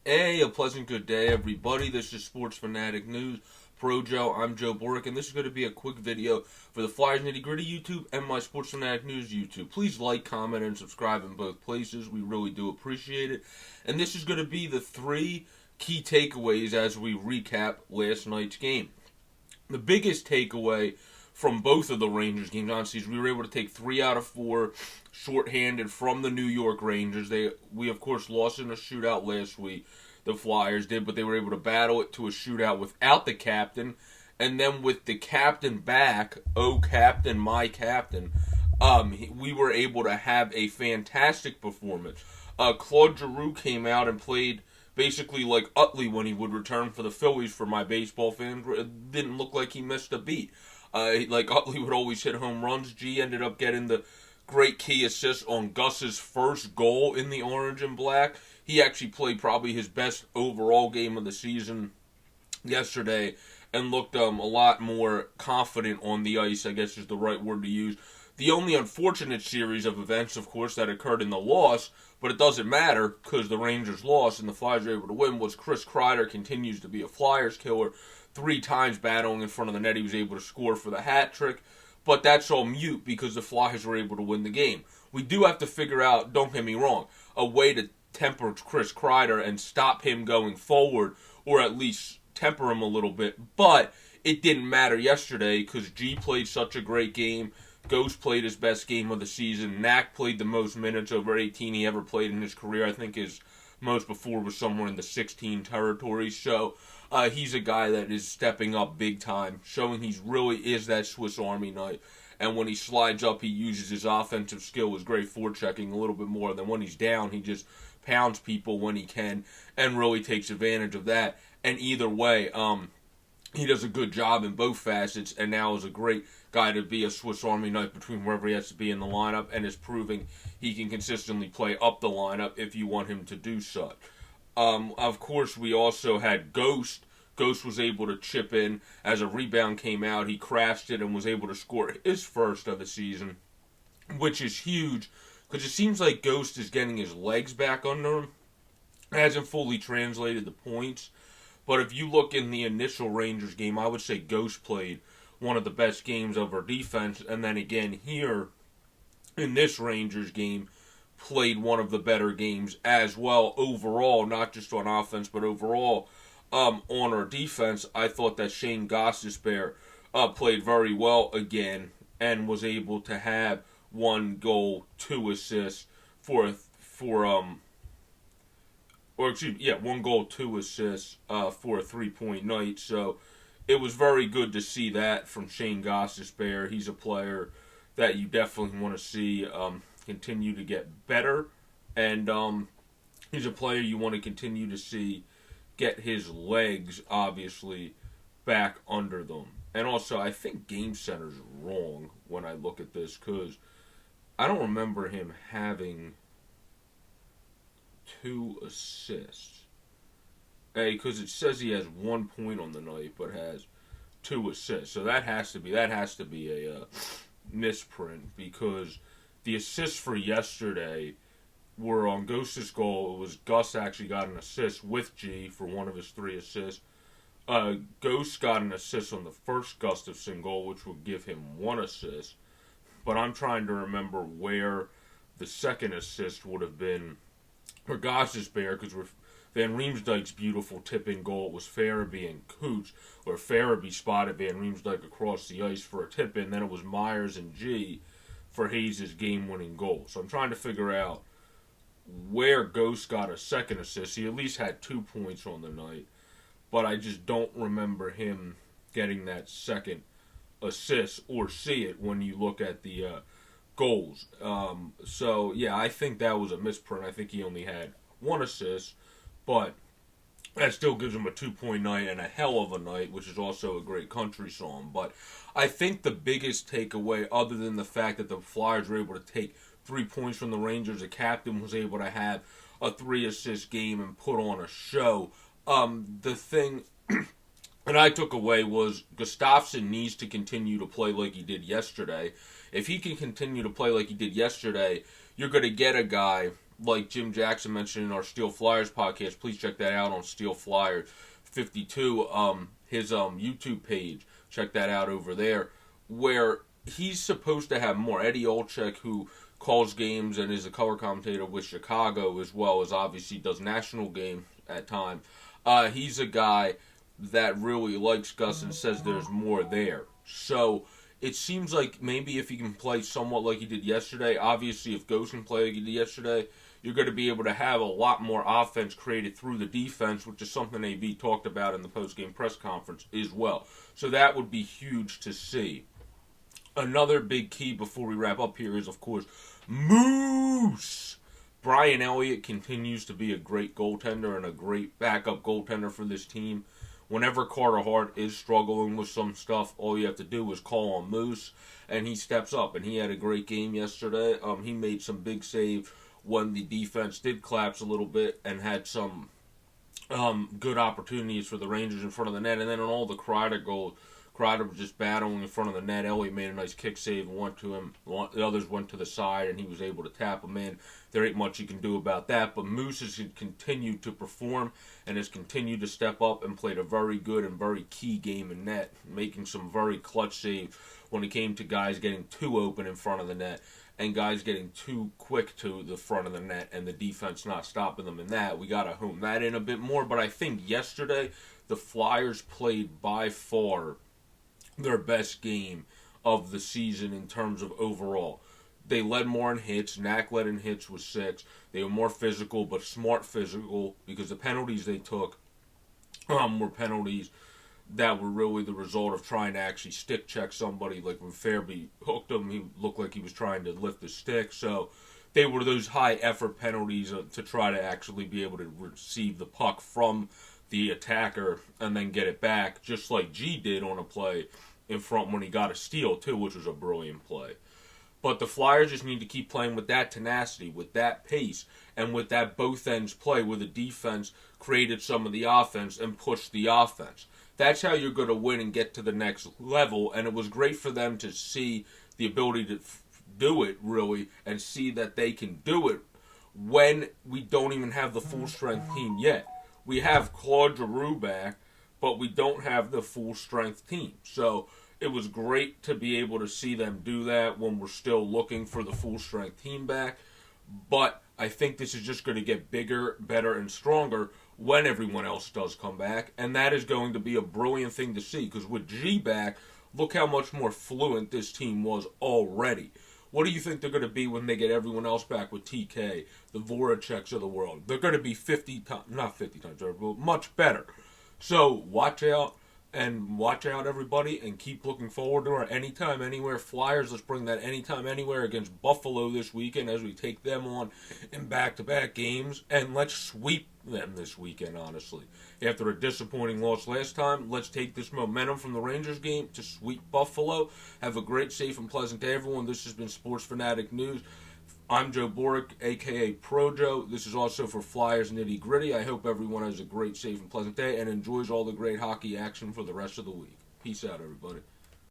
Hey, a pleasant good day, everybody. This is Sports Fanatic News. Pro Joe, I'm Joe Boric, and this is going to be a quick video for the Flyers Nitty Gritty YouTube and my Sports Fanatic News YouTube. Please like, comment, and subscribe in both places. We really do appreciate it. And this is going to be the 3 key takeaways as we recap last night's game. The biggest takeaway from both of the Rangers games, honestly, is we were able to take 3 out of 4 shorthanded from the New York Rangers. We, of course, lost in a shootout last week. The Flyers did, but they were able to battle it to a shootout without the captain. And then with the captain back, oh captain, my captain, we were able to have a fantastic performance. Claude Giroux came out and played basically like Utley when he would return for the Phillies. For my baseball fans, it didn't look like he missed a beat. Like Utley would always hit home runs. G ended up getting the great key assist on Gus's first goal in the orange and black. He actually played probably his best overall game of the season yesterday and looked a lot more confident on the ice, I guess is the right word to use. The only unfortunate series of events, of course, that occurred in the loss, but it doesn't matter because the Rangers lost and the Flyers were able to win, was Chris Kreider continues to be a Flyers killer. 3 times battling in front of the net, he was able to score for the hat trick. But that's all mute because the Flyers were able to win the game. We do have to figure out, don't get me wrong, a way to temper Chris Kreider and stop him going forward, or at least temper him a little bit. But it didn't matter yesterday because G played such a great game. Ghost played his best game of the season. Knack played the most minutes, over 18 he ever played in his career. I think his most before was somewhere in the 16 territory. So he's a guy that is stepping up big time, showing he really is that Swiss Army knife. And when he slides up, he uses his offensive skill, his great forechecking a little bit more than when he's down. He just pounds people when he can and really takes advantage of that. And either way, he does a good job in both facets, and now is a great guy to be a Swiss Army knife between wherever he has to be in the lineup, and is proving he can consistently play up the lineup if you want him to do so. Of course, we also had Ghost. Ghost was able to chip in as a rebound came out. He crashed it and was able to score his first of the season, which is huge because it seems like Ghost is getting his legs back under him. It hasn't fully translated the points. But if you look in the initial Rangers game, I would say Ghost played one of the best games of our defense. And then again here in this Rangers game, played one of the better games as well overall, not just on offense, but overall on our defense. I thought that Shane Gostisbehere played very well again and was able to have 1 goal, 2 assists for 1 goal, 2 assists for a 3-point night. So it was very good to see that from Shane Gostisbehere. He's a player that you definitely want to see continue to get better, and he's a player you want to continue to see get his legs, obviously, back under them. And also, I think Game Center's wrong when I look at this, because I don't remember him having 2 assists. Because it says he has 1 point on the night, but has 2 assists. So that has to be a misprint, because the assists for yesterday were on Ghost's goal. It was Gus actually got an assist with G for one of his 3 assists. Ghost got an assist on the first Gustafsson goal, which would give him 1 assist. But I'm trying to remember where the second assist would have been for Gostisbehere, because Van Riemsdyk's beautiful tip-in goal was Farabee and Cooch, where Farabee spotted Van Riemsdyk across the ice for a tip-in. Then it was Myers and G for Hayes' game-winning goal. So I'm trying to figure out where Ghost got a second assist. He at least had 2 points on the night, but I just don't remember him getting that second assist or see it when you look at the goals. So, yeah, I think that was a misprint. I think he only had 1 assist, but that still gives him a 2-point night and a hell of a night, which is also a great country song. But I think the biggest takeaway, other than the fact that the Flyers were able to take 3 points from the Rangers, the captain was able to have a 3-assist game and put on a show. The thing that I took away was Gustafsson needs to continue to play like he did yesterday. If he can continue to play like he did yesterday, you're going to get a guy like Jim Jackson mentioned in our Steel Flyers podcast, please check that out on Steel Flyers 52, his YouTube page. Check that out over there, where he's supposed to have more. Eddie Olczyk, who calls games and is a color commentator with Chicago, as well as obviously does national game at times. He's a guy that really likes Gus and says there's more there. So it seems like maybe if he can play somewhat like he did yesterday, obviously if Ghost can play like he did yesterday, you're going to be able to have a lot more offense created through the defense, which is something AB talked about in the post-game press conference as well. So that would be huge to see. Another big key before we wrap up here is, of course, Moose. Brian Elliott continues to be a great goaltender and a great backup goaltender for this team. Whenever Carter Hart is struggling with some stuff, all you have to do is call on Moose, and he steps up. And he had a great game yesterday. He made some big save when the defense did collapse a little bit and had some good opportunities for the Rangers in front of the net. And then on all the Kreider goals, Kreider was just battling in front of the net. Elliott made a nice kick save and went to him. The others went to the side, and he was able to tap him in. There ain't much you can do about that, but Moose has continued to perform and has continued to step up and played a very good and very key game in net, making some very clutch saves when it came to guys getting too open in front of the net and guys getting too quick to the front of the net and the defense not stopping them in that. We got to hone that in a bit more, but I think yesterday the Flyers played by far their best game of the season in terms of overall. They led more in hits. Knack led in hits with 6. They were more physical, but smart physical, because the penalties they took were penalties that were really the result of trying to actually stick check somebody. Like when Fairby hooked him, he looked like he was trying to lift the stick. So they were those high effort penalties to try to actually be able to receive the puck from the attacker and then get it back, just like G did on a play in front when he got a steal too, which was a brilliant play. But the Flyers just need to keep playing with that tenacity, with that pace, and with that both ends play where the defense created some of the offense and pushed the offense. That's how you're going to win and get to the next level, and it was great for them to see the ability to do it, really, and see that they can do it when we don't even have the full-strength team yet. We have Claude Giroux back, but we don't have the full-strength team. So it was great to be able to see them do that when we're still looking for the full-strength team back. But I think this is just going to get bigger, better, and stronger when everyone else does come back. And that is going to be a brilliant thing to see, because with G back, look how much more fluent this team was already. What do you think they're going to be when they get everyone else back with TK, the Voraceks of the world? They're going to be 50 times, not 50 times better, but much better. So watch out everybody, and keep looking forward to our Anytime Anywhere Flyers. Let's bring that Anytime Anywhere against Buffalo this weekend as we take them on in back-to-back games, and let's sweep them this weekend, honestly. After a disappointing loss last time, let's take this momentum from the Rangers game to sweep Buffalo. Have a great, safe, and pleasant day, everyone. This has been Sports Fanatic News. I'm Joe Boric, a.k.a. Pro Joe. This is also for Flyers Nitty Gritty. I hope everyone has a great, safe, and pleasant day and enjoys all the great hockey action for the rest of the week. Peace out, everybody.